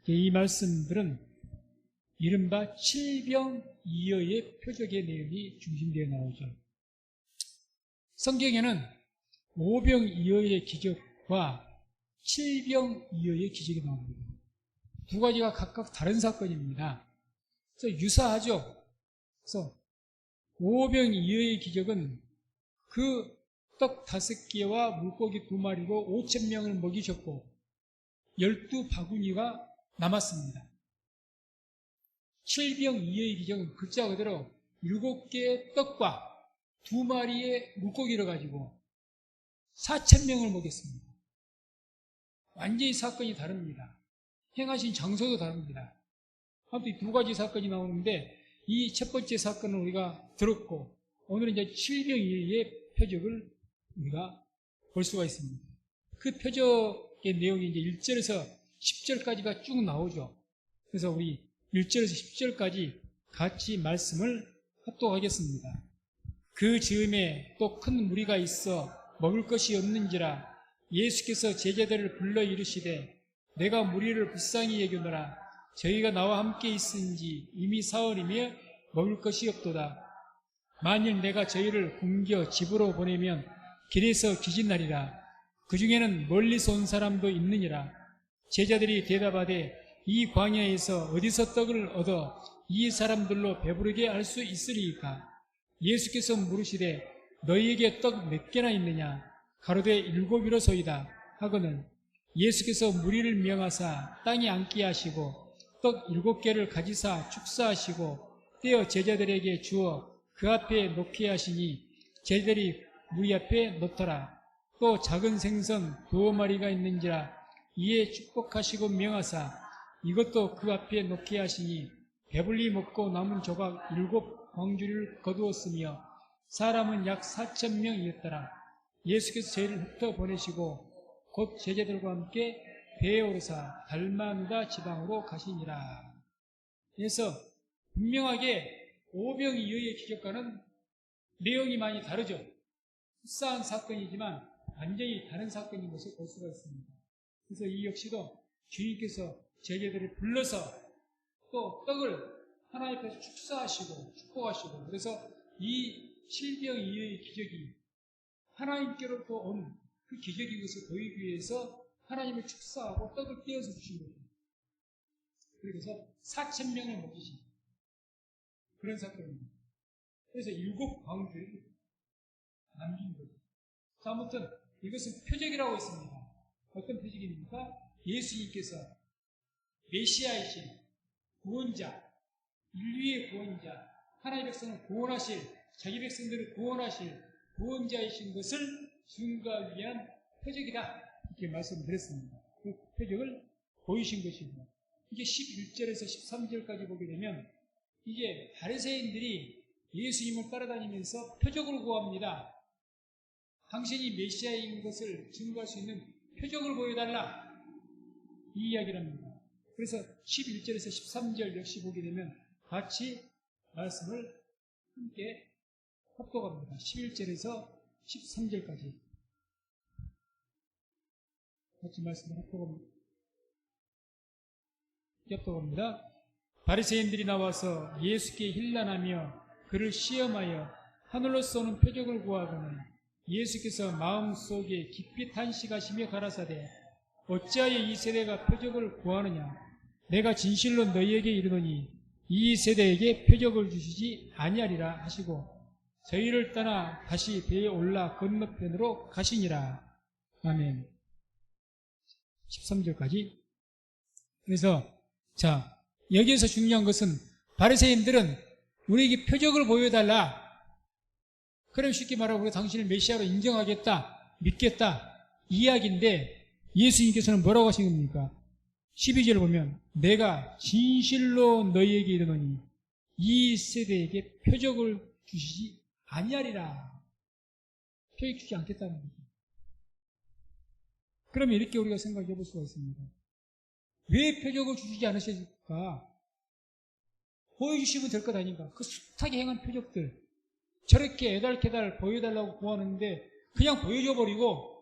이 말씀들은 이른바 칠병이어의 표적의 내용이 중심되어 나오죠. 성경에는 오병이어의 기적과 칠병이어의 기적이 나옵니다. 두 가지가 각각 다른 사건입니다. 그래서 유사하죠. 그래서 오병이어의 기적은 그 떡 5개와 물고기 2마리로 5,000명을 먹이셨고 12바구니가 남았습니다. 칠병이어의 기적은 글자 그대로 7개의 떡과 2마리의 물고기를 가지고 4,000명을 먹였습니다. 완전히 사건이 다릅니다. 행하신 장소도 다릅니다. 아무튼 두 가지 사건이 나오는데 이 첫 번째 사건은 우리가 들었고 오늘은 이제 칠병이어의 표적을 우리가 볼 수가 있습니다. 그 표적의 내용이 이제 1절에서 10절까지가 쭉 나오죠. 그래서 우리 1절에서 10절까지 같이 말씀을 합독하겠습니다. 그 즈음에 또 큰 무리가 있어 먹을 것이 없는지라 예수께서 제자들을 불러 이르시되 내가 무리를 불쌍히 여기노라 저희가 나와 함께 있은지 이미 사흘이며 먹을 것이 없도다. 만일 내가 저희를 굶겨 집으로 보내면 길에서 기진하리라. 그 중에는 멀리서 온 사람도 있느니라. 제자들이 대답하되 이 광야에서 어디서 떡을 얻어 이 사람들로 배부르게 할 수 있으리이까? 예수께서 물으시되 너희에게 떡 몇 개나 있느냐? 가로되 7이로소이다 하거늘 예수께서 무리를 명하사 땅에 앉게 하시고 떡 7개를 가지사 축사하시고 떼어 제자들에게 주어 그 앞에 놓게 하시니 제자들이 무리 앞에 놓더라. 또 작은 생선 2마리가 있는지라 이에 축복하시고 명하사 이것도 그 앞에 놓게 하시니 배불리 먹고 남은 조각 7광주리를 거두었으며 사람은 약 4,000명이었더라. 예수께서 저희를 흩어 보내시고 곧 제자들과 함께 배에 오르사 달마누다 지방으로 가시니라. 그래서 분명하게 오병이어의 기적과는 내용이 많이 다르죠. 흡사한 사건이지만 완전히 다른 사건인 것을 볼 수가 있습니다. 그래서 이 역시도 주님께서 제자들을 불러서 또 떡을 하나님 앞에서 축사하시고 축복하시고 그래서 이 칠병이어의 기적이 하나님께로부터 온 그 기적인 것을 보이기 위해서 하나님을 축사하고 떡을 떼어서 주신 거죠. 그래서 4,000명을 먹이신 그런 사건입니다. 그래서 7광주를 남긴 거죠. 자, 아무튼 이것은 표적이라고 했습니다. 어떤 표적입니까? 예수님께서 메시아이신 구원자, 인류의 구원자, 하나님의 백성을 구원하실, 자기 백성들을 구원하실 구원자이신 것을 증거하기 위한 표적이다. 이렇게 말씀드렸습니다. 그 표적을 보이신 것이고 이게 11절에서 13절까지 보게 되면 이제 바리새인들이 예수님을 따라다니면서 표적을 구합니다. 당신이 메시아인 것을 증거할 수 있는 표적을 보여달라. 이 이야기를 합니다. 그래서 11절에서 13절 역시 보게 되면 같이 말씀을 함께 합독합니다. 11절에서 13절까지 같이 말씀을 합독합니다. 바리새인들이 나와서 예수께 힐난하며 그를 시험하여 하늘로서 오는 표적을 구하거늘 예수께서 마음속에 깊이 탄식하시며 가라사대 어찌하여 이 세대가 표적을 구하느냐? 내가 진실로 너희에게 이르노니 이 세대에게 표적을 주시지 아니하리라 하시고 저희를 떠나 다시 배에 올라 건너편으로 가시니라. 아멘. 13절까지. 그래서 자, 여기에서 중요한 것은 바리새인들은 우리에게 표적을 보여달라. 그럼 쉽게 말하고 우리가 당신을 메시아로 인정하겠다, 믿겠다 이 이야기인데 예수님께서는 뭐라고 하신 겁니까? 12절을 보면 내가 진실로 너희에게 이르노니 이 세대에게 표적을 주시지 아니하리라. 표적 주지 않겠다는 거죠. 그러면 이렇게 우리가 생각해 볼 수가 있습니다. 왜 표적을 주시지 않으실까? 보여주시면 될 것 아닌가? 그 숱하게 행한 표적들 저렇게 애달캐달 보여달라고 구하는데 그냥 보여줘버리고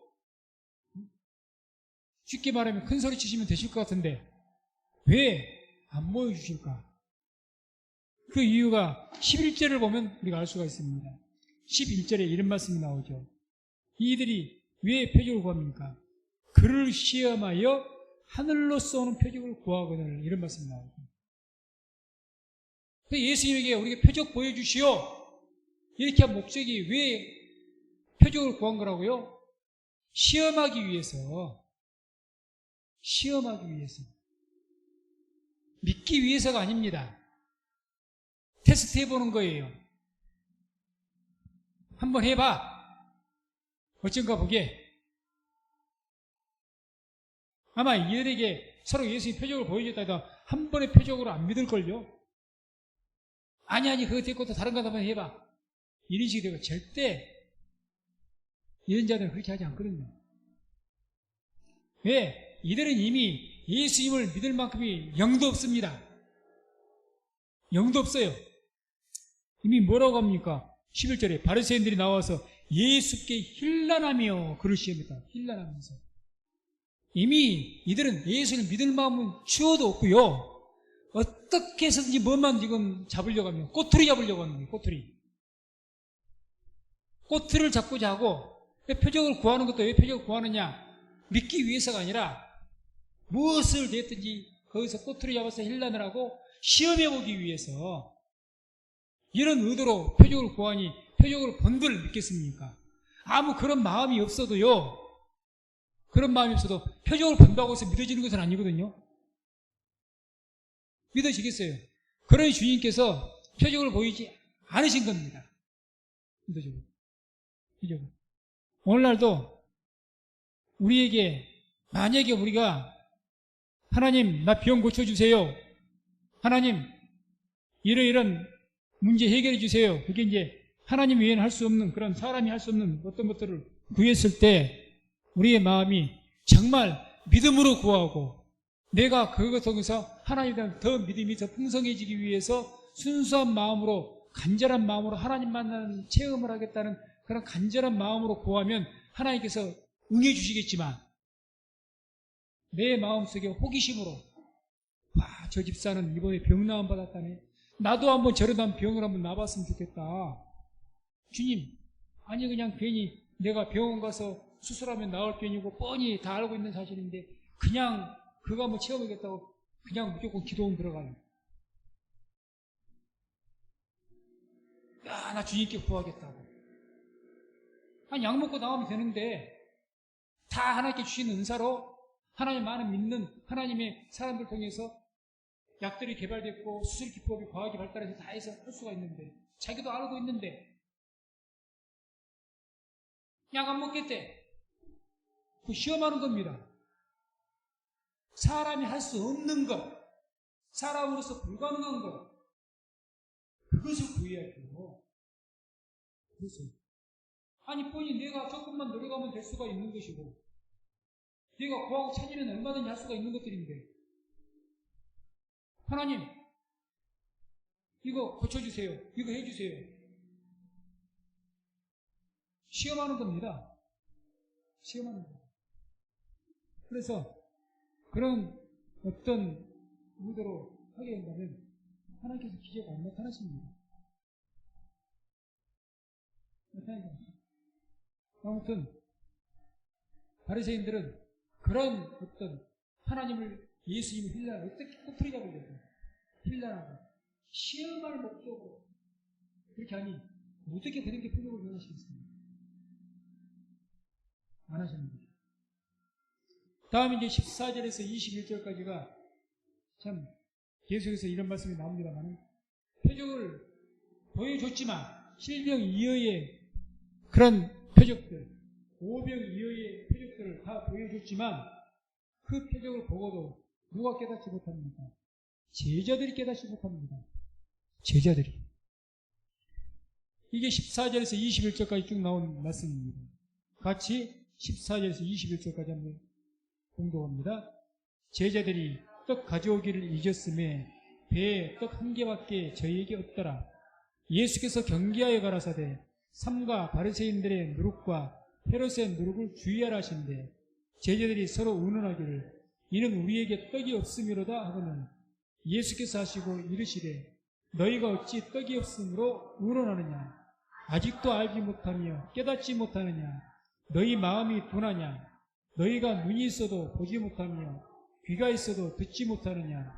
쉽게 말하면 큰 소리 치시면 되실 것 같은데 왜 안 보여주실까? 그 이유가 11절을 보면 우리가 알 수가 있습니다. 11절에 이런 말씀이 나오죠. 이들이 왜 표적을 구합니까? 그를 시험하여 하늘로서 오는 표적을 구하거늘, 이런 말씀이 나오죠. 예수님에게 우리가 표적 보여주시오, 이렇게 한 목적이 왜 표적을 구한 거라고요? 시험하기 위해서. 믿기 위해서가 아닙니다. 테스트 해보는 거예요. 한번 해봐. 어쩐가 보게. 아마 이들에게 서로 예수님 표적을 보여줬다가 한 번의 표적으로 안 믿을걸요? 아니, 그거 됐고 또 다른 거 한번 해봐. 이런 식이 되고, 절대 이런 자들은 그렇게 하지 않거든요. 왜? 이들은 이미 예수님을 믿을 만큼이 영도 없습니다. 영도 없어요. 이미 뭐라고 합니까? 11절에 바리새인들이 나와서 예수께 힐난하며 그를 시험했다. 힐난하면서. 이미 이들은 예수를 믿을 마음은 추워도 없고요. 어떻게 해서든지 뭐만 지금 잡으려고 하면 꼬투리 잡으려고 하는 거예요. 꼬투리를 잡고자 하고, 왜 표적을 구하는 것도 왜 표적을 구하느냐? 믿기 위해서가 아니라 무엇을 됐든지 거기서 꼬투리 잡아서 힐난을 하고 시험해보기 위해서, 이런 의도로 표적을 구하니 표적을 본들 믿겠습니까? 아무 그런 마음이 없어도요, 표적을 본다고 해서 믿어지는 것은 아니거든요. 믿어지겠어요? 그러니 주님께서 표적을 보이지 않으신 겁니다. 믿어지고. 오늘날도 우리에게, 만약에 우리가 하나님, 나 병 고쳐주세요, 하나님 이런 문제 해결해 주세요, 그게 이제 하나님 외에는 할 수 없는, 그런 사람이 할 수 없는 어떤 것들을 구했을 때 우리의 마음이 정말 믿음으로 구하고, 내가 그것 통해서 하나님에 대한 더 믿음이 더 풍성해지기 위해서 순수한 마음으로, 간절한 마음으로 하나님 만나는 체험을 하겠다는 그런 간절한 마음으로 구하면 하나님께서 응해 주시겠지만, 내 마음속에 호기심으로, 와, 저 집사는 이번에 병나음 받았다네, 나도 한번 저러다 병을 한번 나봤으면 좋겠다. 주님, 아니 그냥 괜히 내가 병원 가서 수술하면 나을 병이고 뻔히 다 알고 있는 사실인데 그냥 그거 한번 체험하겠다고 그냥 무조건 기도원 들어가요. 야, 나 주님께 구하겠다고. 아니, 약 먹고 나오면 되는데, 다 하나님께 주신 은사로 하나님 많은 믿는 하나님의 사람들 통해서 약들이 개발됐고 수술 기법이 과학이 발달해서 다 해서 할 수가 있는데, 자기도 알고 있는데 약 안 먹겠대. 그 시험하는 겁니다. 사람이 할 수 없는 것, 사람으로서 불가능한 것, 그것을 구해야 돼요. 그것을. 아니, 뻔히 내가 조금만 노력하면 될 수가 있는 것이고, 내가 구하고 찾으면 얼마든지 할 수가 있는 것들인데, 하나님, 이거 고쳐주세요, 이거 해주세요. 시험하는 겁니다. 시험하는 겁니다. 그래서 그런 어떤 의도로 하게 된다면 하나님께서 기적을 안 나타나십니다. 아무튼 바리새인들은 그런 어떤 하나님을, 예수님을 힐난하고, 어떻게 꼬투리 잡으려고 힐난하고 시험할 목적으로 그렇게 하니 어떻게 그렇게 표적을 변화시켰습니까? 안 하십니다. 다음 이제 14절에서 21절까지가 참 계속해서 이런 말씀이 나옵니다만, 표적을 보여줬지만 실병이어의 그런 표적들, 오병이어의 표적들을 다 보여줬지만 그 표적을 보고도 누가 깨닫지 못합니까? 제자들이 깨닫지 못합니다. 제자들이. 이게 14절에서 21절까지 쭉 나온 말씀입니다. 같이 14절에서 21절까지 한번 공독합니다. 제자들이 떡 가져오기를 잊었음에 배에 떡 한 개밖에 저희에게 없더라. 예수께서 경계하여 가라사대 삼가 바리새인들의 누룩과 헤롯의 누룩을 주의하라 하신대, 제자들이 서로 의논하기를 이는 우리에게 떡이 없음이로다 하거늘 예수께서 하시고 이르시되 너희가 어찌 떡이 없음으로 의논하느냐 아직도 알지 못하며 깨닫지 못하느냐 너희 마음이 둔하냐 너희가 눈이 있어도 보지 못하며 귀가 있어도 듣지 못하느냐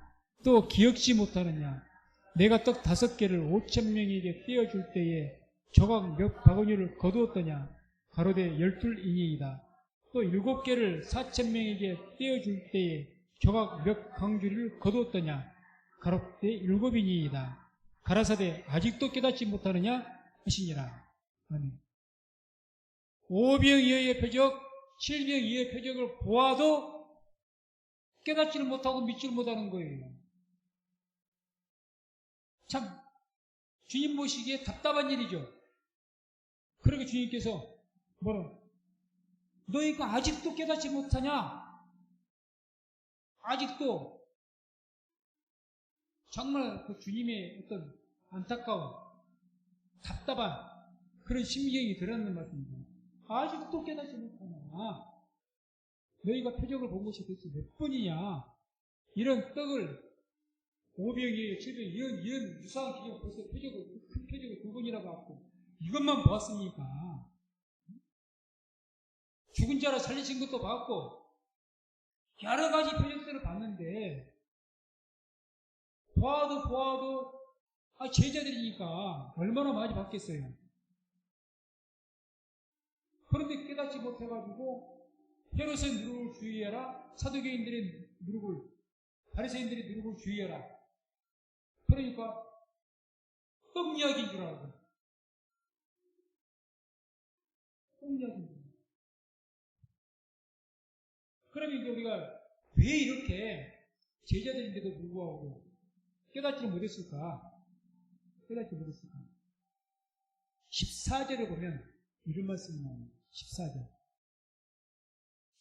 또 기억지 못하느냐 내가 떡 5개를 5,000명에게 떼어줄 때에 조각 몇 바구니를 거두었더냐 가로되 12이니이다 또 7개를 4,000명에게 떼어줄 때에 조각 몇 강주리를 거두었더냐 가로되 7이니이다 가라사대 아직도 깨닫지 못하느냐 하시니라. 아멘. 5병 이하의 표적 7병 이하의 표적을 보아도 깨닫지를 못하고 믿지를 못하는 거예요. 참 주님 모시기에 답답한 일이죠. 그러게 주님께서 뭐라 너희가 아직도 깨닫지 못하냐? 아직도 정말 그 주님의 어떤 안타까운 답답한 그런 심경이 드러나는 말씀입니다. 아직도 깨닫지 못하냐? 너희가 표적을 본 것이 도대체 몇 번이냐? 이런 떡을 5병이에요, 7병 이런 유사한 기적 벌써 큰 표적을 2번이나 봤고 이것만 보았습니까? 죽은 자를 살리신 것도 봤고 여러 가지 표적들을 봤는데 보아도 제자들이니까 얼마나 많이 봤겠어요. 그런데 깨닫지 못해가지고 헤롯의 누룩을 주의해라 사두개인들의 누룩을 바리새인들의 누룩을 주의해라. 그러니까 떡 이야기인 줄 알고 떡 이야기인 줄 알고 그러면 이제 우리가 왜 이렇게 제자들인데도 불구하고 깨닫지 못했을까? 14절에 보면 이런 말씀이 나옵니다. 14절.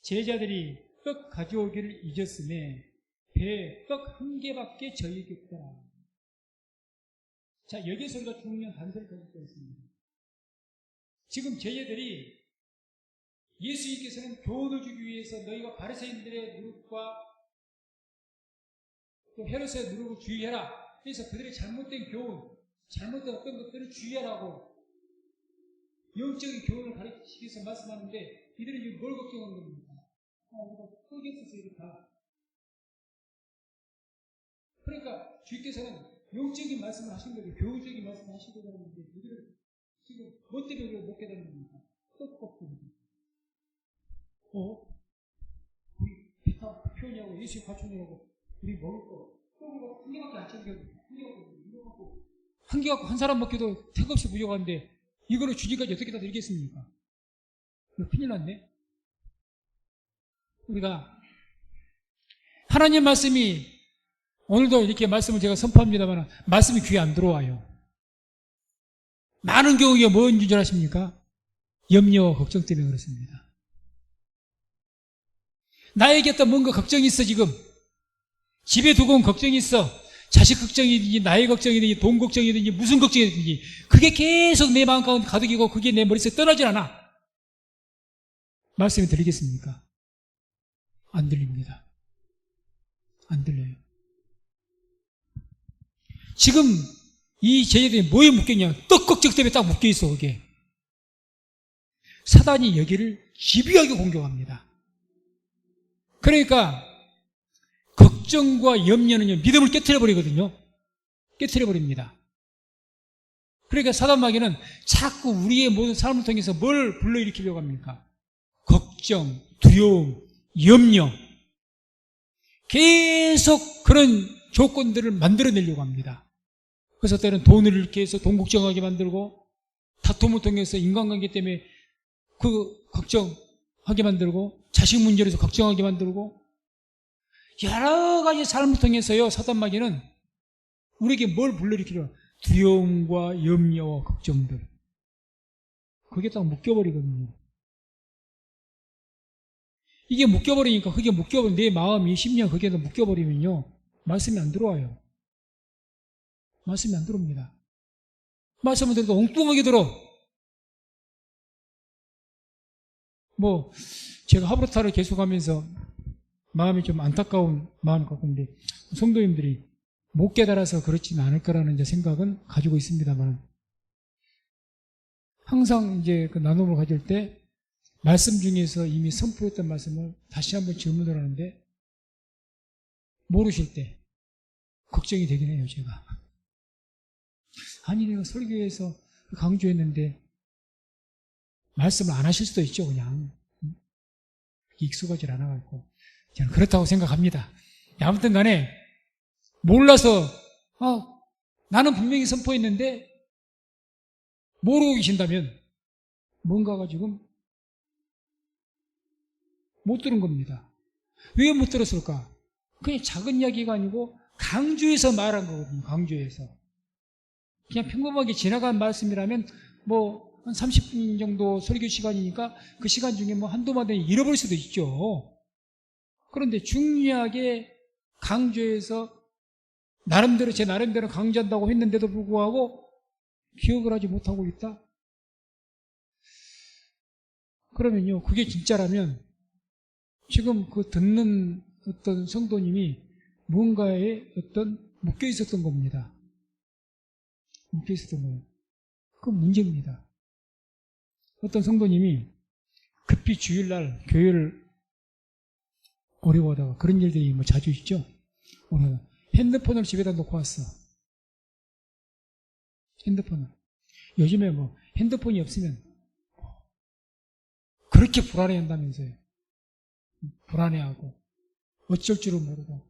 제자들이 떡 가져오기를 잊었음에 배에 떡 1개밖에 저희에게 없더라. 자, 여기서 우리가 중요한 단서를 가질 수 있습니다. 지금 제자들이 예수님께서는 교훈을 주기 위해서 너희가 바리새인들의 누룩과 또 헤롯의 누룩을 주의해라. 그래서 그들의 잘못된 교훈, 잘못된 어떤 것들을 주의하라고 영적인 교훈을 가르치기 위해서 말씀하는데 이들은 지금 뭘 걱정하는 겁니까? 우리가 떡이 없어서 이렇다. 그러니까 주께서는 영적인 말씀을 하신 거죠. 교훈적인 말씀을 하시고자 하는데 이들은 지금 뭐 때문에 우리가 못 깨닫는 겁니까? 떡 우리 기타 표현하고 예수의 과천이라고 우리 먹을 거 떡으로 1개밖에 안 챙겨가지고 1개 갖고 한 사람 먹기도 택없이 부족한데 이거를 주지까지 어떻게 다 드리겠습니까? 큰일 났네. 우리가 하나님 말씀이 오늘도 이렇게 말씀을 제가 선포합니다만 말씀이 귀에 안 들어와요. 많은 경우에 뭔 줄 아십니까? 염려와 걱정 때문에 그렇습니다. 나에게 어떤 뭔가 걱정이 있어 지금. 집에 두고 온 걱정이 있어. 자식 걱정이든지 나의 걱정이든지 돈 걱정이든지 무슨 걱정이든지 그게 계속 내 마음 가운데 가득이고 그게 내 머릿속에 떠나질 않아. 말씀이 들리겠습니까? 안 들립니다. 안 들려요. 지금 이 제자들이 뭐에 묶였냐? 떡 걱정 때문에 딱 묶여있어 그게. 사단이 여기를 집요하게 공격합니다. 그러니까 걱정과 염려는요 믿음을 깨트려버리거든요. 깨트려버립니다. 그러니까 사단 마귀는 자꾸 우리의 모든 삶을 통해서 뭘 불러일으키려고 합니까? 걱정, 두려움, 염려 계속 그런 조건들을 만들어내려고 합니다. 그래서 때는 돈을 잃게 해서 돈 걱정하게 만들고 다툼을 통해서 인간관계 때문에 그 걱정하게 만들고 자식 문제로 해서 걱정하게 만들고 여러 가지 삶을 통해서요 사단 마귀는 우리에게 뭘 불러일으키려 두려움과 염려와 걱정들 그게 딱 묶여버리거든요. 이게 묶여버리니까 그게 묶여버리면 내 마음이 심령 그게 다 묶여버리면요 말씀이 안 들어와요. 말씀이 안 들어옵니다. 말씀을 들어도 엉뚱하게 들어. 제가 하브르타를 계속하면서 마음이 좀 안타까운 마음을 갖고 있는데 성도님들이 못 깨달아서 그렇지는 않을 거라는 이제 생각은 가지고 있습니다만 항상 이제 그 나눔을 가질 때 말씀 중에서 이미 선포했던 말씀을 다시 한번 질문을 하는데 모르실 때 걱정이 되긴 해요, 제가. 아니, 내가 설교에서 강조했는데 말씀을 안 하실 수도 있죠, 그냥. 익숙하지 않아가지고. 저는 그렇다고 생각합니다. 아무튼 간에 몰라서 나는 분명히 선포했는데 모르고 계신다면 뭔가가 지금 못 들은 겁니다. 왜 못 들었을까? 그냥 작은 이야기가 아니고 강조해서 말한 거거든요. 강조해서. 그냥 평범하게 지나간 말씀이라면 뭐 한 30분 정도 설교 시간이니까 그 시간 중에 뭐 한두 마디 잃어버릴 수도 있죠. 그런데 중요하게 강조해서 제 나름대로 강조한다고 했는데도 불구하고 기억을 하지 못하고 있다? 그러면요, 그게 진짜라면 지금 그 듣는 어떤 성도님이 무언가에 묶여 있었던 겁니다. 묶여 있었던 거예요. 그건 문제입니다. 어떤 성도님이 급히 주일날 교회를 어려워하다가 그런 일들이 뭐 자주 있죠. 오늘 핸드폰을 집에다 놓고 왔어. 핸드폰을. 요즘에 뭐 핸드폰이 없으면 그렇게 불안해한다면서요. 불안해하고 어쩔 줄을 모르고.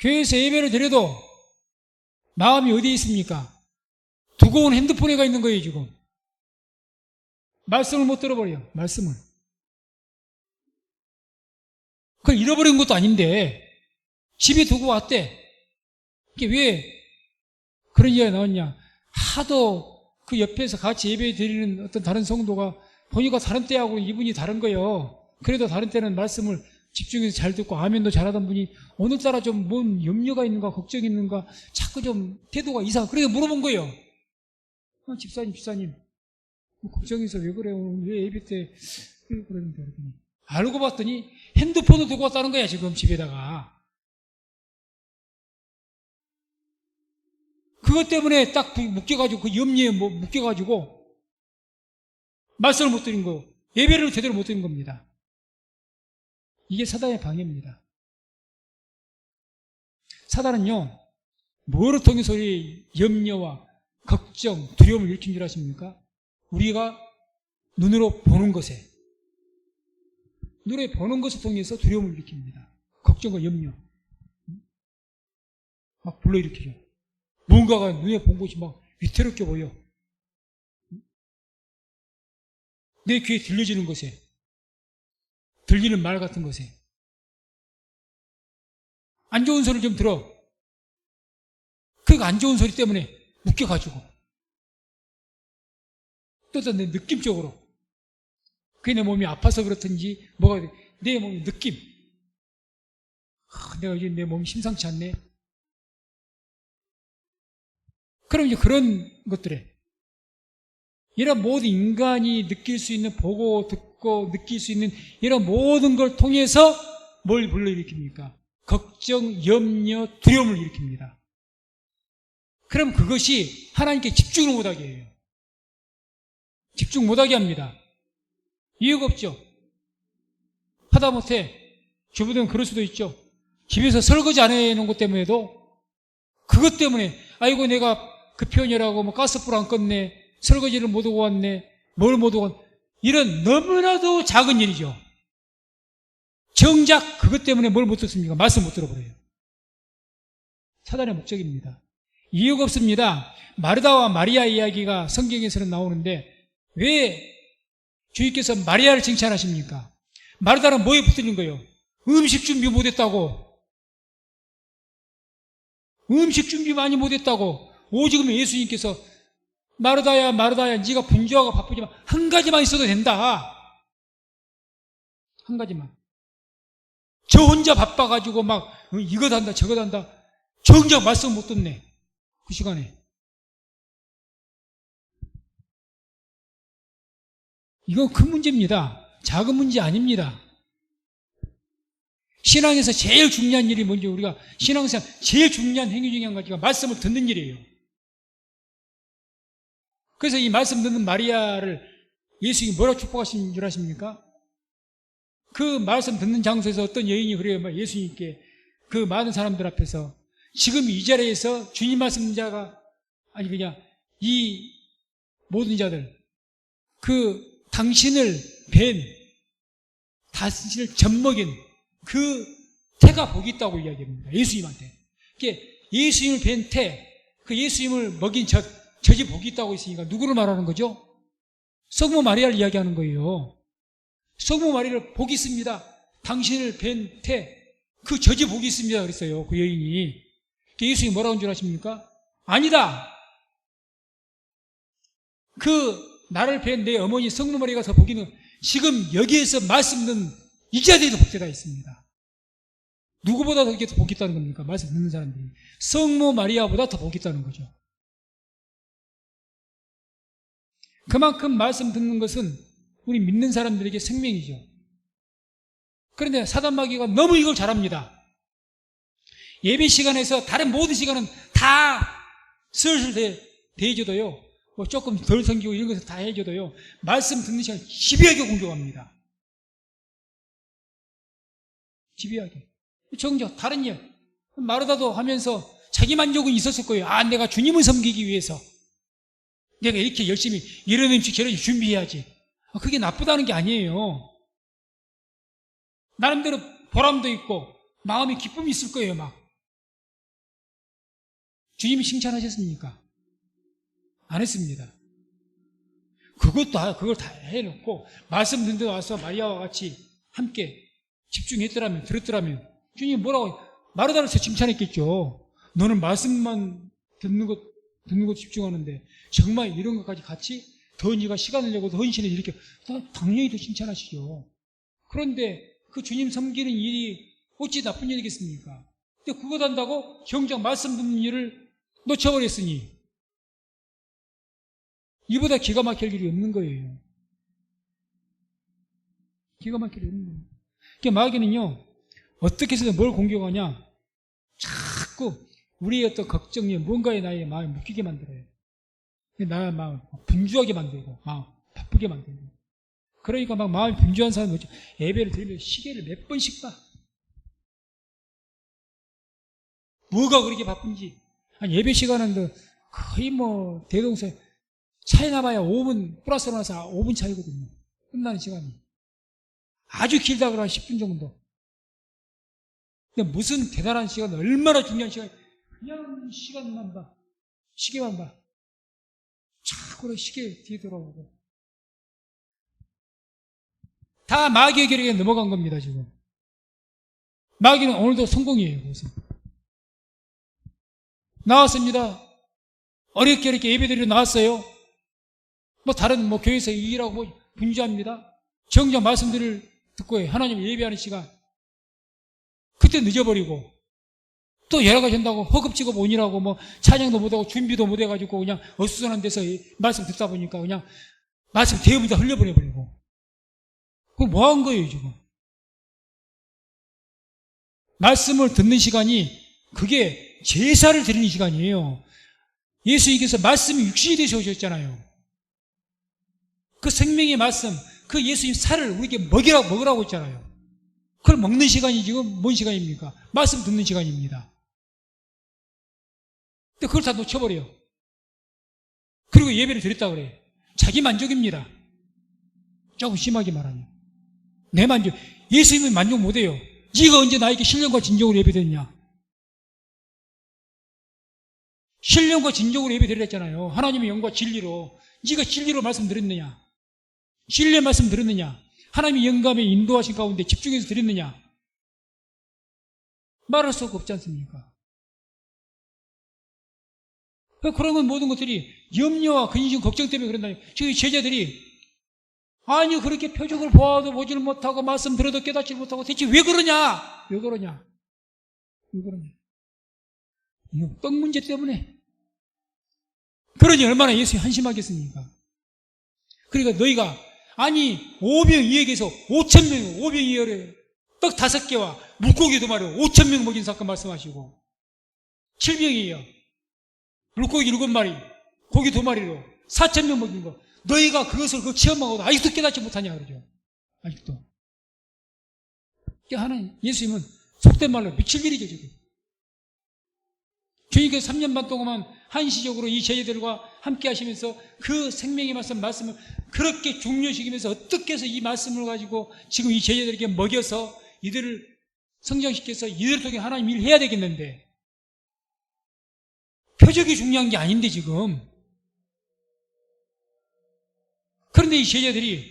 교회에서 예배를 드려도 마음이 어디에 있습니까? 두고 온 핸드폰에 가 있는 거예요, 지금. 말씀을 못 들어버려요, 말씀을. 그걸 잃어버린 것도 아닌데 집에 두고 왔대. 이게 왜 그런 이야기가 나왔냐? 하도 그 옆에서 같이 예배 드리는 어떤 다른 성도가 보니까 다른 때하고 이분이 다른 거예요. 그래도 다른 때는 말씀을 집중해서 잘 듣고 아멘도 잘하던 분이 오늘따라 좀 뭔 염려가 있는가 걱정이 있는가 자꾸 좀 태도가 이상해. 그래서 물어본 거예요. 집사님 걱정해서 왜 그래요? 왜 예배 때 그러는데 그러더니 알고 봤더니 핸드폰을 두고 왔다는 거야, 지금 집에다가. 그것 때문에 딱 묶여가지고 그 염려에 묶여가지고 말씀을 못 드린 거, 예배를 제대로 못 드린 겁니다. 이게 사단의 방해입니다. 사단은요, 뭐를 통해서 우리 염려와 걱정, 두려움을 일으킨 줄 아십니까? 우리가 눈으로 보는 것에, 눈에 보는 것을 통해서 두려움을 일으킵니다. 걱정과 염려. 막 불러일으키죠. 뭔가가 눈에 본 것이 막 위태롭게 보여. 내 귀에 들려지는 것에, 들리는 말 같은 것에. 안 좋은 소리를 좀 들어. 그 안 좋은 소리 때문에 묶여가지고. 또 내 느낌적으로. 그게 내 몸이 아파서 그렇든지, 내 몸의 느낌. 내가 이제 내 몸이 심상치 않네. 그럼 이제 그런 것들에, 이런 모든 인간이 느낄 수 있는, 보고, 듣고, 느낄 수 있는 이런 모든 걸 통해서 뭘 불러일으킵니까? 걱정, 염려, 두려움을 일으킵니다. 그럼 그것이 하나님께 집중을 못하게 해요. 집중 못하게 합니다. 이유가 없죠. 하다못해 주부들은 그럴 수도 있죠. 집에서 설거지 안 해놓은 것 때문에도 그것 때문에 아이고 내가 급편이라고 뭐 가스불 안 껐네, 설거지를 못 하고 왔네, 뭘 못 하고 왔네, 이런 너무나도 작은 일이죠. 정작 그것 때문에 뭘 못 듣습니까? 말씀 못 들어버려요. 사단의 목적입니다. 이유가 없습니다. 마르다와 마리아 이야기가 성경에서는 나오는데 왜 주님께서 마리아를 칭찬하십니까? 마르다는 뭐에 붙들린 거예요? 음식 준비 못했다고. 음식 준비 많이 못했다고. 오죽 예수님께서 마르다야 네가 분주하고 바쁘지만 한 가지만 있어도 된다. 한 가지만. 저 혼자 바빠가지고 막 이거 한다 저거 한다. 정작 말씀 못 듣네. 그 시간에. 이건 큰 문제입니다. 작은 문제 아닙니다. 신앙에서 제일 중요한 일이 뭔지, 우리가 신앙생활 제일 중요한 행위 중에 한 가지가 말씀을 듣는 일이에요. 그래서 이 말씀 듣는 마리아를 예수님이 뭐라고 축복하신 줄 아십니까? 그 말씀 듣는 장소에서 어떤 여인이 그래요. 예수님께 그 많은 사람들 앞에서 지금 이 자리에서 주님 말씀 자가 아니 그냥 이 모든 자들 그 당신을 뵌 당신을 젖먹인 그 태가 복이 있다고 이야기합니다. 예수님한테. 예수님을 뵌 태, 그 예수님을 먹인 젖이 복이 있다고 했으니까 누구를 말하는 거죠? 성모 마리아를 이야기하는 거예요. 성모 마리아를 복이 있습니다. 당신을 뵌 태, 그 젖이 복이 있습니다. 그랬어요. 그 여인이. 예수님이 뭐라고 한 줄 아십니까? 아니다. 그 나를 뵌 내 어머니 성모 마리아가 더 복이 있는, 지금 여기에서 말씀 듣는 이 자리에 더 복되다 있습니다. 누구보다 더 복이 있다는 겁니까? 말씀 듣는 사람들이. 성모 마리아보다 더 복이 있다는 거죠. 그만큼 말씀 듣는 것은 우리 믿는 사람들에게 생명이죠. 그런데 사단 마귀가 너무 이걸 잘합니다. 예배 시간에서 다른 모든 시간은 다 슬슬 대해줘도요, 뭐 조금 덜 섬기고 이런 것을 다 해줘도요, 말씀 듣는 시간 집요하게 공격합니다. 집요하게. 정작 다른 일, 마르다도 하면서 자기 만족은 있었을 거예요. 아, 내가 주님을 섬기기 위해서 내가 이렇게 열심히 이런 음식 저런 음식 준비해야지. 그게 나쁘다는 게 아니에요. 나름대로 보람도 있고 마음에 기쁨이 있을 거예요. 막 주님이 칭찬하셨습니까? 안 했습니다. 그걸 다 해놓고 말씀 듣는 데 와서 마리아와 같이 함께 집중했더라면, 들었더라면 주님이 뭐라고, 마르다를 칭찬했겠죠. 너는 말씀만 듣는 것 집중하는데 정말 이런 것까지 같이 더 네가 시간을 내고 더 헌신을 이렇게 당연히 더 칭찬하시죠. 그런데 그 주님 섬기는 일이 어찌 나쁜 일이겠습니까? 근데 그거 한다고 정작 말씀 듣는 일을 놓쳐버렸으니 이보다 기가 막힐 일이 없는 거예요. 기가 막힐 일이 없는 거예요. 그러니까 마귀는요, 어떻게 해서 뭘 공격하냐, 자꾸 우리의 어떤 걱정이 뭔가에 나의 마음을 묶이게 만들어요. 나의 마음을 분주하게 만들고 마음 바쁘게 만들고. 그러니까 막 마음이 분주한 사람이 뭐죠? 예배를 드리면 시계를 몇 번씩 봐. 뭐가 그렇게 바쁜지. 예배 시간은 거의 뭐 대동소에 차이 나봐야 5분 플러스 나서 5분 차이거든요. 끝나는 시간이. 아주 길다 그러면 10분 정도. 근데 무슨 대단한 시간, 얼마나 중요한 시간, 그냥 시간만 봐. 시계만 봐. 자꾸 시계 뒤에 돌아오고. 다 마귀의 계략에 넘어간 겁니다, 지금. 마귀는 오늘도 성공이에요, 그래서. 나왔습니다. 어렵게 이렇게 예배드리러 나왔어요. 뭐 다른 교회에서 일하고 분주합니다. 정작 말씀들을 듣고 하나님 예배하는 시간. 그때 늦어버리고 또 여러 가지 한다고 허겁지겁 오니라고 찬양도 못하고 준비도 못해가지고 그냥 어수선한 데서 말씀 듣다 보니까 그냥 말씀 대부분 다 흘려버려버리고. 그거 뭐 한 거예요, 지금? 말씀을 듣는 시간이 그게 제사를 드리는 시간이에요. 예수님께서 말씀이 육신이 되셔 오셨잖아요. 그 생명의 말씀, 그 예수님 살을 우리에게 먹으라고 했잖아요. 그걸 먹는 시간이 지금 뭔 시간입니까? 말씀 듣는 시간입니다. 근데 그걸 다 놓쳐버려요. 그리고 예배를 드렸다 그래요. 자기 만족입니다. 조금 심하게 말하면. 내 만족. 예수님은 만족 못해요. 네가 언제 나에게 신령과 진정으로 예배드렸냐? 신령과 진정으로 예배드렸잖아요. 하나님의 영과 진리로. 네가 진리로 말씀드렸느냐? 진리의 말씀 들었느냐? 하나님의 영감에 인도하신 가운데 집중해서 드렸느냐? 말할 수가 없지 않습니까? 그런 건 모든 것들이 염려와 근심, 걱정 때문에 그런다니. 저희 제자들이 아니 그렇게 표적을 보아도 보지를 못하고 말씀 들어도 깨닫지 못하고 대체 왜 그러냐? 왜 그러냐? 이거 떡 문제 때문에. 그러니 얼마나 예수님이 한심하겠습니까? 그러니까 너희가 아니 5병 이에게서 5,000명 5병 이하래 떡 5개와 물고기 2마리 5,000명 먹인 사건 말씀하시고 7병이에요. 물고기 7마리 고기 2마리로 4,000명 먹인 거 너희가 그것을 체험하고도 아직도 깨닫지 못하냐 그러죠. 아직도. 하나님 예수님은 속된 말로 미칠 일이죠. 지금. 주님께서 3년 반 동안 한시적으로 이 제자들과 함께 하시면서 그 생명의 말씀을 그렇게 중요시키면서 어떻게 해서 이 말씀을 가지고 지금 이 제자들에게 먹여서 이들을 성장시켜서 이들을 통해 하나님 일을 해야 되겠는데 표적이 중요한 게 아닌데 지금. 그런데 이 제자들이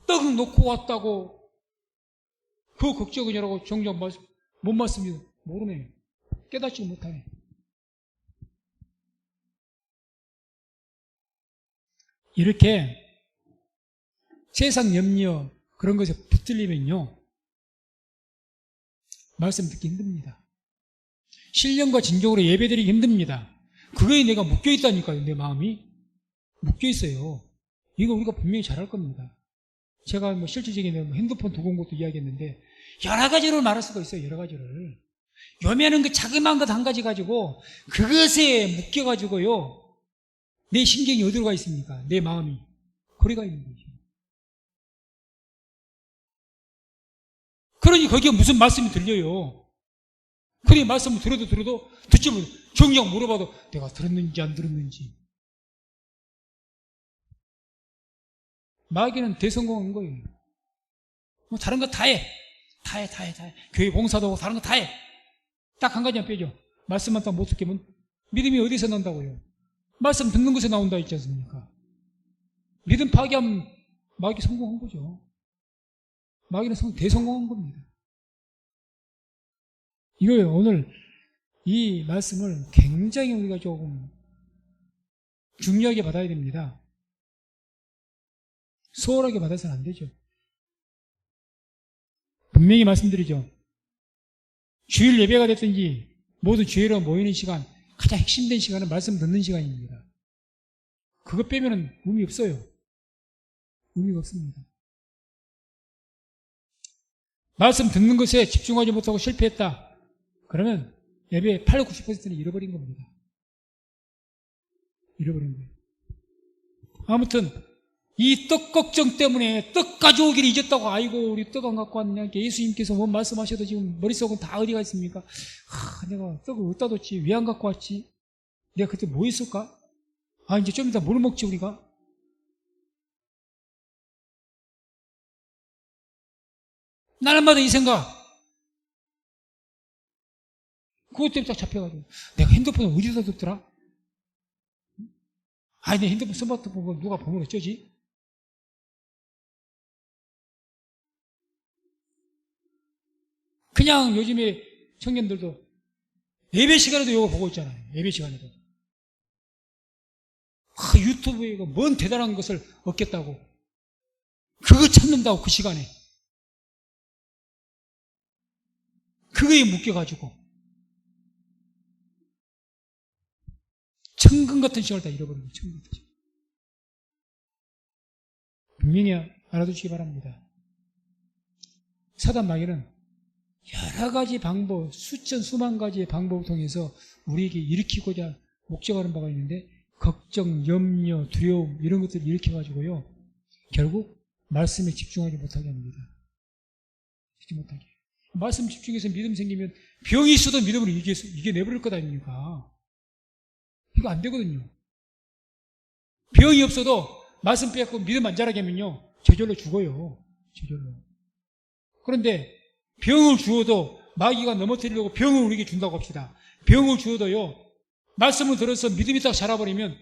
떡 놓고 왔다고 그 걱정이라고 정작 못 맞습니다. 모르네. 깨닫지 못하네. 이렇게 세상 염려 그런 것에 붙들리면요 말씀 듣기 힘듭니다. 신령과 진정으로 예배드리기 힘듭니다. 그거에 내가 묶여있다니까요. 내 마음이 묶여있어요. 이거 우리가 분명히 잘할 겁니다. 제가 실질적인 핸드폰 두고 온 것도 이야기했는데 여러 가지로 말할 수가 있어요. 여러 가지를. 요매는 그 자그마한 것 한 가지 가지고 그것에 묶여가지고요 내 신경이 어디로 가 있습니까? 내 마음이 거기 가 있는 거죠. 그러니 거기에 무슨 말씀이 들려요. 그러니 말씀을 들어도 듣지 못해. 정작 물어봐도 내가 들었는지 안 들었는지. 마귀는 대성공한 거예요. 뭐 다른 거 다 해. 다 해. 교회 봉사도 하고 다른 거 다 해. 딱 한 가지만 빼죠. 말씀만 딱 못 듣게면 믿음이 어디서 난다고요? 말씀 듣는 것에 나온다 있지 않습니까? 믿음 파괴하면 마귀 성공한 거죠. 마귀는 대성공한 겁니다. 이거요. 오늘 이 말씀을 굉장히 우리가 조금 중요하게 받아야 됩니다. 소홀하게 받아서는 안 되죠. 분명히 말씀드리죠. 주일 예배가 됐든지 모두 주일로 모이는 시간 가장 핵심된 시간은 말씀 듣는 시간입니다. 그거 빼면은 의미 없어요. 의미가 없습니다. 말씀 듣는 것에 집중하지 못하고 실패했다. 그러면 예배의 80, 90%는 잃어버린 겁니다. 잃어버린 거예요. 아무튼 이 떡 걱정 때문에 떡 가져오기를 잊었다고 아이고 우리 떡 안 갖고 왔냐 예수님께서 뭐 말씀하셔도 지금 머릿속은 다 어디가 있습니까? 내가 떡을 어디다 뒀지? 왜 안 갖고 왔지? 내가 그때 뭐 했을까? 이제 좀 이따 뭘 먹지 우리가? 날마다 이 생각 그것 때문에 딱 잡혀가지고 내가 핸드폰을 어디다 뒀더라? 내 핸드폰 스마트폰 누가 보면 어쩌지? 그냥 요즘에 청년들도 예배 시간에도 이거 보고 있잖아요. 예배 시간에도. 유튜브에 뭔 대단한 것을 얻겠다고. 그거 찾는다고 그 시간에. 그거에 묶여가지고. 천금 같은 시간을 다 잃어버린 거예요. 천금 같은 시간. 분명히 알아두시기 바랍니다. 사단 마귀는 여러 가지 방법, 수만 가지의 방법을 통해서 우리에게 일으키고자 목적하는 바가 있는데 걱정, 염려, 두려움 이런 것들을 일으켜가지고요 결국 말씀에 집중하지 못하게 합니다. 집중 못하게. 말씀 집중해서 믿음 생기면 병이 있어도 믿음으로 이겨내버릴 것 아닙니까? 이거 안 되거든요. 병이 없어도 말씀 빼앗고 믿음 안 자라게 하면요 저절로 죽어요. 저절로. 그런데 병을 주어도 마귀가 넘어뜨리려고 병을 우리에게 준다고 합시다. 병을 주어도요 말씀을 들어서 믿음이 딱 자라버리면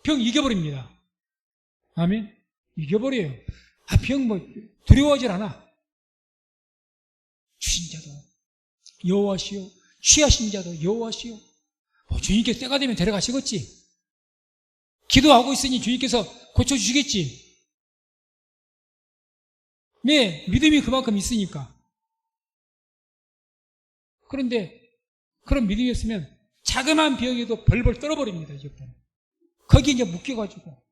병 이겨버립니다. 아멘? 이겨버려요. 병 두려워하질 않아. 주신 자도 여호와시요 취하신 자도 여호와시요. 주님께서 때가 되면 데려가시겠지. 기도하고 있으니 주님께서 고쳐주시겠지. 네, 믿음이 그만큼 있으니까. 그런데 그런 믿음이 없으면 자그마한 병에도 벌벌 떨어버립니다. 이제부터는. 거기에 이제 묶여가지고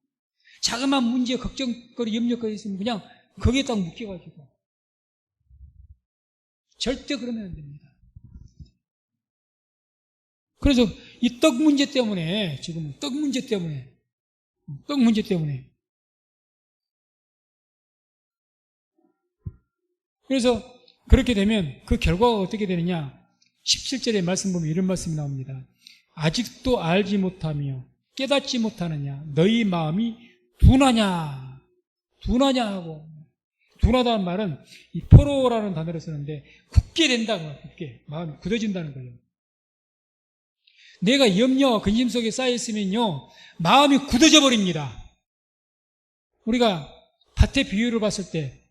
자그마한 문제, 걱정거리, 염려거리 있으면 그냥 거기에 딱 묶여가지고. 절대 그러면 안 됩니다. 그래서 이 떡 문제 때문에, 지금 떡 문제 때문에, 그래서 그렇게 되면 그 결과가 어떻게 되느냐? 17절의 말씀 보면 이런 말씀이 나옵니다. 아직도 알지 못하며 깨닫지 못하느냐? 너희 마음이 둔하냐? 둔하냐 하고. 둔하다는 말은 이 포로라는 단어를 쓰는데 굳게 된다는 거예요. 굳게. 마음이 굳어진다는 거예요. 내가 염려와 근심 속에 쌓여있으면요, 마음이 굳어져 버립니다. 우리가 밭의 비유를 봤을 때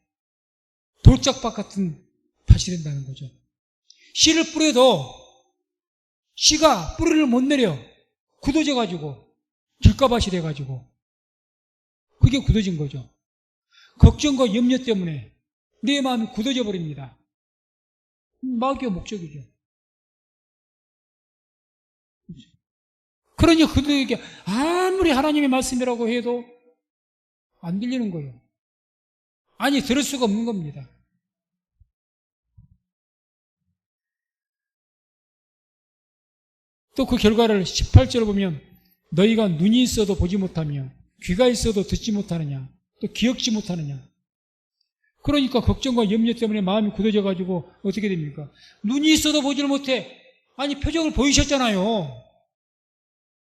돌짝밭 같은 밭이 된다는 거죠. 씨를 뿌려도 씨가 뿌리를 못 내려 굳어져가지고 길가밭이 돼가지고 그게 굳어진 거죠. 걱정과 염려 때문에 내 마음이 굳어져 버립니다. 마귀의 목적이죠. 그러니 그들에게 아무리 하나님의 말씀이라고 해도 안 들리는 거예요. 아니, 들을 수가 없는 겁니다. 또 그 결과를 18절을 보면 너희가 눈이 있어도 보지 못하며 귀가 있어도 듣지 못하느냐, 또 기억지 못하느냐. 그러니까 걱정과 염려 때문에 마음이 굳어져가지고 어떻게 됩니까? 눈이 있어도 보지를 못해. 아니, 표적을 보이셨잖아요.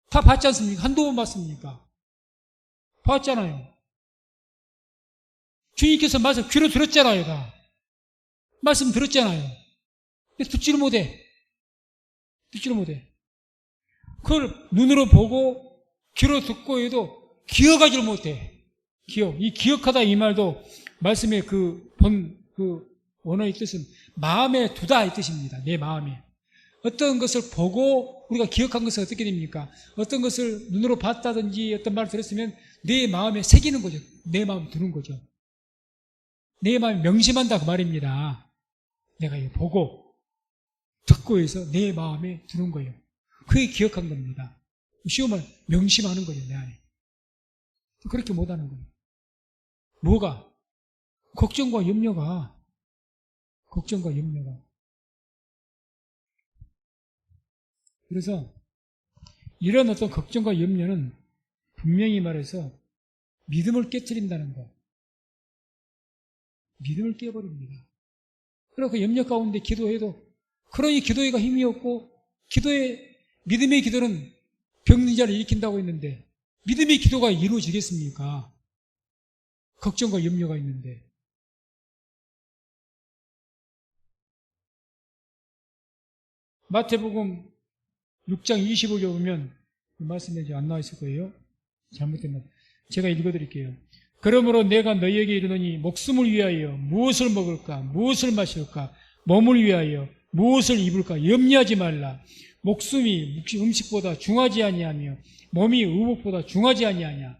다 봤지 않습니까? 한두 번 봤습니까? 봤잖아요. 주님께서 말씀 귀로 들었잖아요. 다 말씀 들었잖아요. 근데 듣지를 못해. 그걸 눈으로 보고 귀로 듣고 해도 기억하지를 못해. 이 기억하다 이 말도 말씀의 그 원어의 뜻은 마음에 두다 이 뜻입니다. 내 마음에. 어떤 것을 보고 우리가 기억한 것은 어떻게 됩니까? 어떤 것을 눈으로 봤다든지 어떤 말을 들었으면 내 마음에 새기는 거죠. 내 마음에 두는 거죠. 내 마음에 명심한다 그 말입니다. 내가 이거 보고 듣고 해서 내 마음에 두는 거예요. 그게 기억한 겁니다. 쉬운 말 명심하는 거죠. 내 안에. 그렇게 못하는 거예요. 뭐가? 걱정과 염려가. 그래서 이런 어떤 걱정과 염려는 분명히 말해서 믿음을 깨트린다는 거. 믿음을 깨버립니다. 그러고 그 염려 가운데 기도해도 그러니 기도가 힘이 없고 믿음의 기도는 병든 자를 일으킨다고 했는데 믿음의 기도가 이루어지겠습니까? 걱정과 염려가 있는데. 마태복음 6장 25절 보면 그 말씀이 이제 안 나와 있을 거예요. 잘못된 말. 제가 읽어드릴게요. 그러므로 내가 너희에게 이르노니 목숨을 위하여 무엇을 먹을까, 무엇을 마실까, 몸을 위하여 무엇을 입을까 염려하지 말라. 목숨이 음식보다 중하지 아니하며 몸이 의복보다 중하지 아니하냐.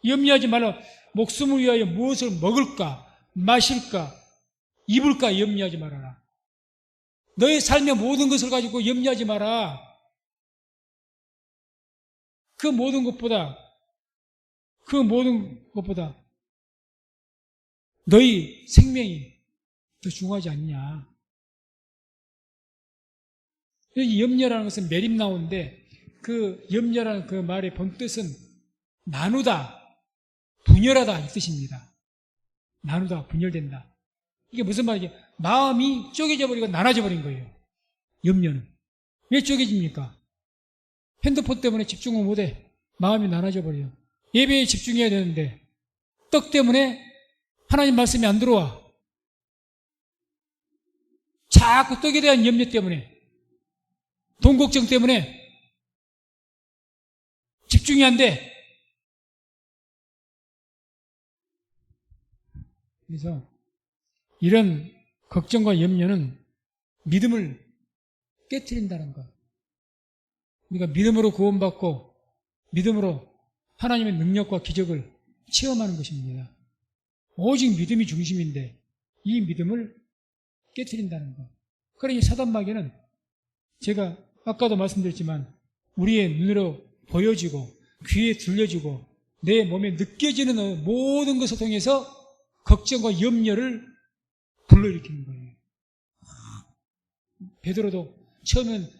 염려하지 말라. 목숨을 위하여 무엇을 먹을까, 마실까, 입을까 염려하지 말아라. 너의 삶의 모든 것을 가지고 염려하지 마라. 그 모든 것보다 너희 생명이 더 중요하지 않냐. 이 염려라는 것은 메림나오인데 그 염려라는 그 말의 본뜻은 나누다, 분열하다 이 뜻입니다. 나누다, 분열된다. 이게 무슨 말이죠? 마음이 쪼개져 버리고 나눠져 버린 거예요. 염려는. 왜 쪼개집니까? 핸드폰 때문에 집중을 못해. 마음이 나눠져 버려요. 예배에 집중해야 되는데 떡 때문에 하나님 말씀이 안 들어와. 자꾸 떡에 대한 염려 때문에, 돈 걱정 때문에 집중이 안 돼. 그래서 이런 걱정과 염려는 믿음을 깨트린다는 것. 우리가 믿음으로 구원받고 믿음으로 하나님의 능력과 기적을 체험하는 것입니다. 오직 믿음이 중심인데 이 믿음을 깨트린다는 것. 그러니 사단마귀는 제가 아까도 말씀드렸지만 우리의 눈으로 보여지고 귀에 들려지고 내 몸에 느껴지는 모든 것을 통해서 걱정과 염려를 불러일으키는 거예요. 베드로도 처음엔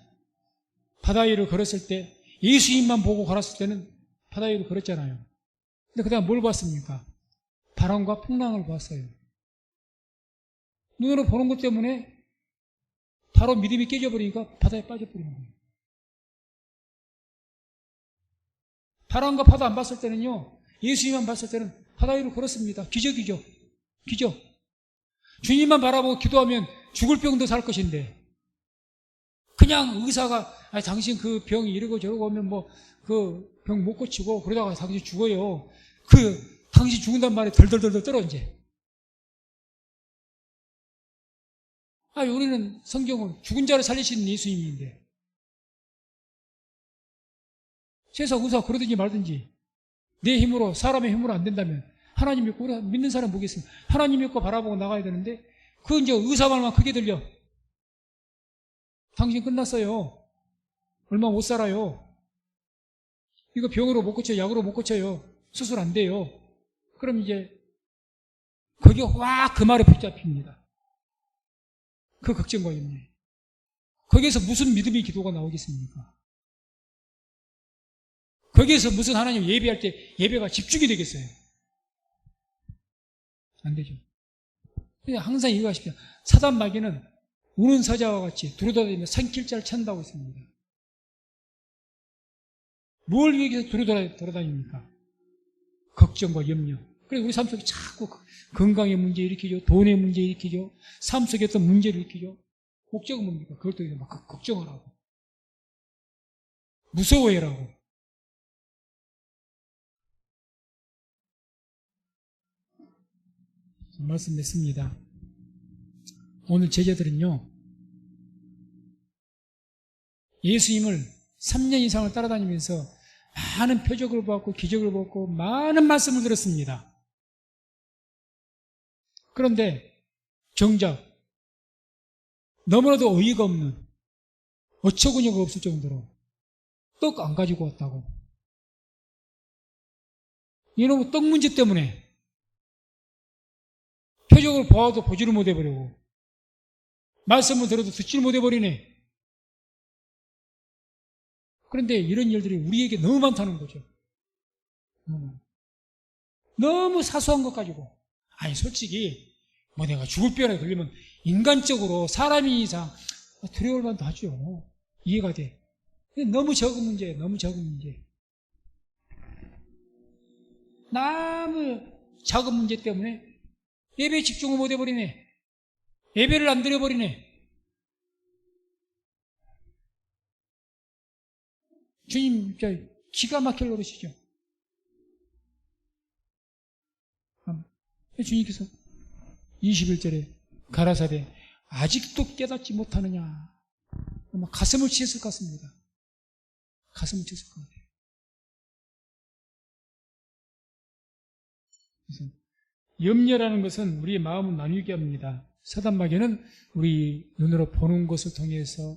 바다 위를 걸었을 때 예수님만 보고 걸었을 때는 바다 위를 걸었잖아요. 근데 그 다음 뭘 봤습니까? 바람과 풍랑을 봤어요. 눈으로 보는 것 때문에 바로 믿음이 깨져버리니까 바다에 빠져버리는 거예요. 바람과 바다 안 봤을 때는요, 예수님만 봤을 때는 바다 위로 걸었습니다. 기적이죠. 기적. 주님만 바라보고 기도하면 죽을 병도 살 것인데, 그냥 의사가, 당신 그 병이 이러고 저러고 하면 뭐, 그 병 못 고치고 그러다가 당신 죽어요. 당신 죽는단 말에 덜덜덜 떨어, 이제. 우리는 성경은 죽은 자를 살리시는 예수님인데, 세상 의사가 그러든지 말든지, 내 힘으로, 사람의 힘으로 안 된다면, 하나님 믿고, 우리 믿는 사람 보겠습니다. 하나님 믿고 바라보고 나가야 되는데, 이제 의사 말만 크게 들려. 당신 끝났어요. 얼마 못 살아요. 이거 병으로 못 고쳐요. 약으로 못 고쳐요. 수술 안 돼요. 그럼 이제, 거기가 와, 그 말에 붙잡힙니다. 그 걱정과 염려. 거기에서 무슨 믿음의 기도가 나오겠습니까? 거기에서 무슨 하나님 예배할 때 예배가 집중이 되겠어요? 안 되죠. 항상 이거 하십시오. 사단 마귀는 우는 사자와 같이 두루다니며 산길자를 찾는다고 했습니다. 뭘 위해서 돌아다닙니까? 걱정과 염려. 그래서 우리 삶 속에 자꾸 건강의 문제 일으키죠. 돈의 문제 일으키죠. 삶 속에 어떤 문제를 일으키죠. 목적은 뭡니까? 그걸 또 막 걱정하라고. 무서워해라고. 말씀 냈습니다. 오늘 제자들은요, 예수님을 3년 이상을 따라다니면서 많은 표적을 보았고 기적을 보았고 많은 말씀을 들었습니다. 그런데 정작 너무나도 어이가 없는, 어처구니가 없을 정도로 떡 안 가지고 왔다고. 이놈의 떡 문제 때문에 표적을 보아도 보지를 못해버리고 말씀을 들어도 듣지를 못해버리네. 그런데 이런 일들이 우리에게 너무 많다는 거죠. 너무 사소한 것 가지고. 솔직히 뭐 내가 죽을 병에 걸리면 인간적으로 사람이 이상 두려울 만도 하죠. 이해가 돼. 근데 너무 적은 문제예요. 너무 적은 문제. 너무 작은 문제 때문에 예배에 집중을 못 해버리네. 예배를 안 드려버리네. 주님 기가 막힐 노릇이죠. 주님께서 21절에 가라사대 아직도 깨닫지 못하느냐. 아마 가슴을 치셨을 것 같습니다. 가슴을 치셨을 것 같아요. 그래서 염려라는 것은 우리의 마음을 나누게 합니다. 사단마귀는 우리 눈으로 보는 것을 통해서,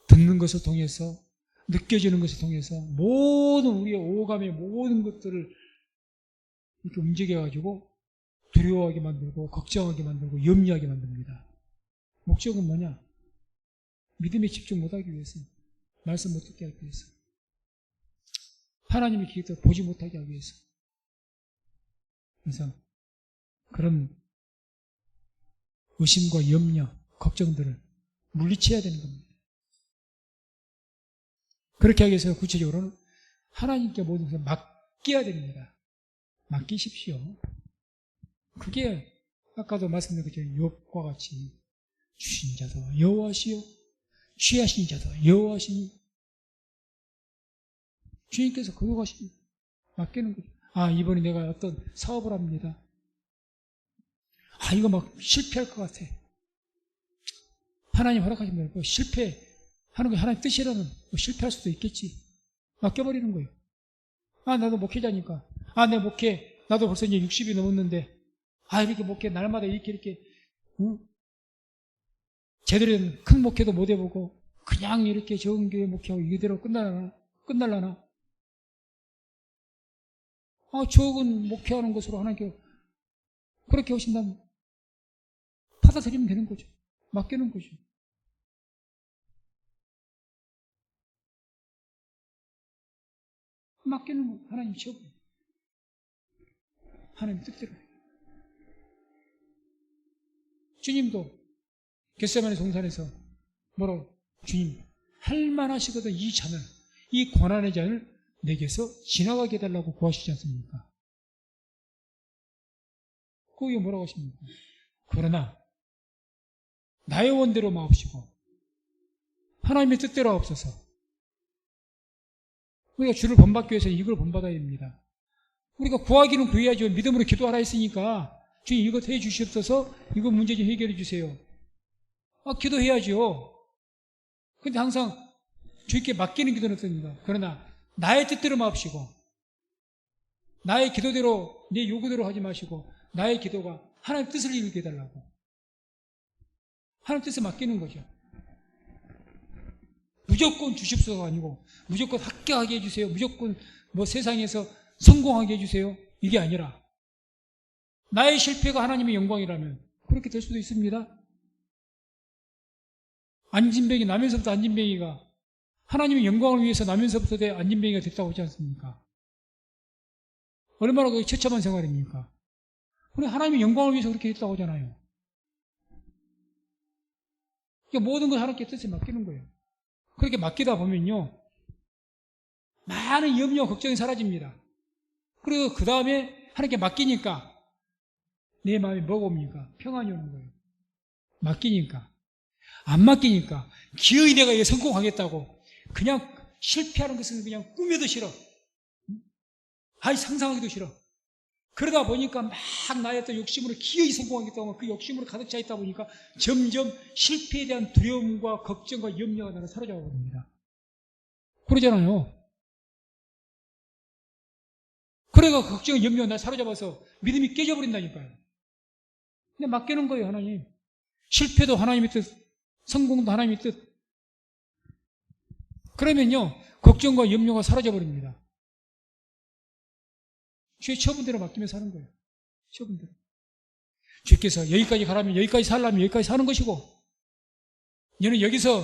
듣는 것을 통해서, 느껴지는 것을 통해서 모든 우리의 오감의 모든 것들을 이렇게 움직여가지고 두려워하게 만들고 걱정하게 만들고 염려하게 만듭니다. 목적은 뭐냐? 믿음에 집중 못하기 위해서, 말씀 못 듣게 하기 위해서, 하나님의 기획대로 보지 못하게 하기 위해서. 그래서 그런 의심과 염려, 걱정들을 물리쳐야 되는 겁니다. 그렇게 하기 위해서 구체적으로는 하나님께 모든 것을 맡겨야 됩니다. 맡기십시오. 그게 아까도 말씀드린 것처럼 욥과 같이 주신 자도 여호와시요 취하신 자도 여호와시니 주님께서 거룩하시니 맡기는 거죠. 이번에 내가 어떤 사업을 합니다. 이거 막 실패할 것 같아. 하나님 허락하신 대로 실패하는 게 하나님 뜻이라면 실패할 수도 있겠지. 맡겨버리는 거예요. 나도 목회자니까. 내 목회, 나도 벌써 이제 60이 넘었는데, 이렇게 목회, 날마다 이렇게, 제대로 된 큰 목회도 못 해보고, 그냥 이렇게 적은 교회 목회하고 이대로 끝날라나? 적은 목회하는 것으로 하나님께 그렇게 하신다면 받아들이면 되는 거죠. 맡기는 거죠. 맡기는 거 하나님 최고. 하나님 뜻대로. 주님도 겟세마네 동산에서 뭐라고? 주님, 할만하시거든 이 잔을, 이 고난의 잔을 내게서 지나가게 해달라고 구하시지 않습니까? 거기에 뭐라고 하십니까? 그러나 나의 원대로 마옵시고 하나님의 뜻대로 하옵소서. 우리가 주를 본받기 위해서 이걸 본받아야 됩니다. 우리가 구하기는 구해야죠. 믿음으로 기도하라 했으니까 주님 이것 해 주시옵소서, 이거 문제 좀 해결해 주세요. 기도해야죠. 근데 항상 주님께 맡기는 기도는 어떻습니까? 그러나 나의 뜻대로 마옵시고 나의 기도대로 내 요구대로 하지 마시고 나의 기도가 하나님 뜻을 이루게 해달라고. 하나님 뜻에 맡기는 거죠. 무조건 주십소가 아니고 무조건 합격하게 해주세요. 무조건 뭐 세상에서 성공하게 해주세요. 이게 아니라 나의 실패가 하나님의 영광이라면 그렇게 될 수도 있습니다. 안진뱅이, 나면서부터 안진뱅이가 하나님의 영광을 위해서 나면서부터 안진뱅이가 됐다고 하지 않습니까? 얼마나 그게 처참한 생활입니까? 우리 하나님의 영광을 위해서 그렇게 했다고 하잖아요. 그러니까 모든 걸 하나님께 뜻에 맡기는 거예요. 그렇게 맡기다 보면요, 많은 염려, 걱정이 사라집니다. 그리고 그 다음에 하나님께 맡기니까 내 마음이 뭐가 옵니까? 평안이 오는 거예요. 맡기니까. 안 맡기니까 기어이 내가 이게 성공하겠다고 그냥 실패하는 것은 그냥 꿈에도 싫어. 상상하기도 싫어. 그러다 보니까 막 나의 어떤 욕심으로 기어이 성공하겠다고 하면 그 욕심으로 가득 차 있다 보니까 점점 실패에 대한 두려움과 걱정과 염려가 나를 사로잡아 버립니다. 그러잖아요. 그래가 걱정, 염려가 나를 사로잡아서 믿음이 깨져버린다니까요. 근데 맡기는 거예요, 하나님. 실패도 하나님의 뜻, 성공도 하나님의 뜻. 그러면요, 걱정과 염려가 사라져버립니다. 주의 처분대로 맡기면서 사는 거예요. 처분대로. 주께서 여기까지 가라면 여기까지 살라면 여기까지 사는 것이고, 너는 여기서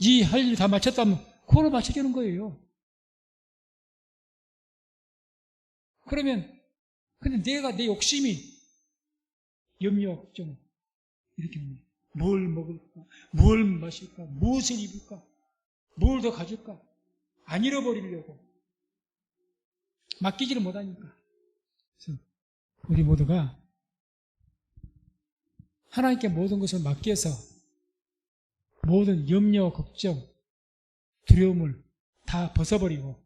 네 할 일 다 마쳤다면 그걸로 맞춰주는 거예요. 그러면 근데 내 욕심이 염려, 걱정 이렇게 합니다. 뭘 먹을까? 뭘 마실까? 무엇을 입을까? 뭘 더 가질까? 안 잃어버리려고 맡기지를 못하니까. 그래서 우리 모두가 하나님께 모든 것을 맡겨서 모든 염려, 걱정, 두려움을 다 벗어버리고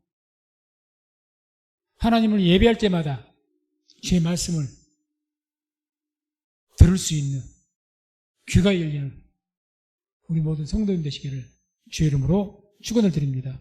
하나님을 예배할 때마다 주의 말씀을 들을 수 있는 귀가 열리는 우리 모든 성도님 되시기를 주의 이름으로 축원을 드립니다.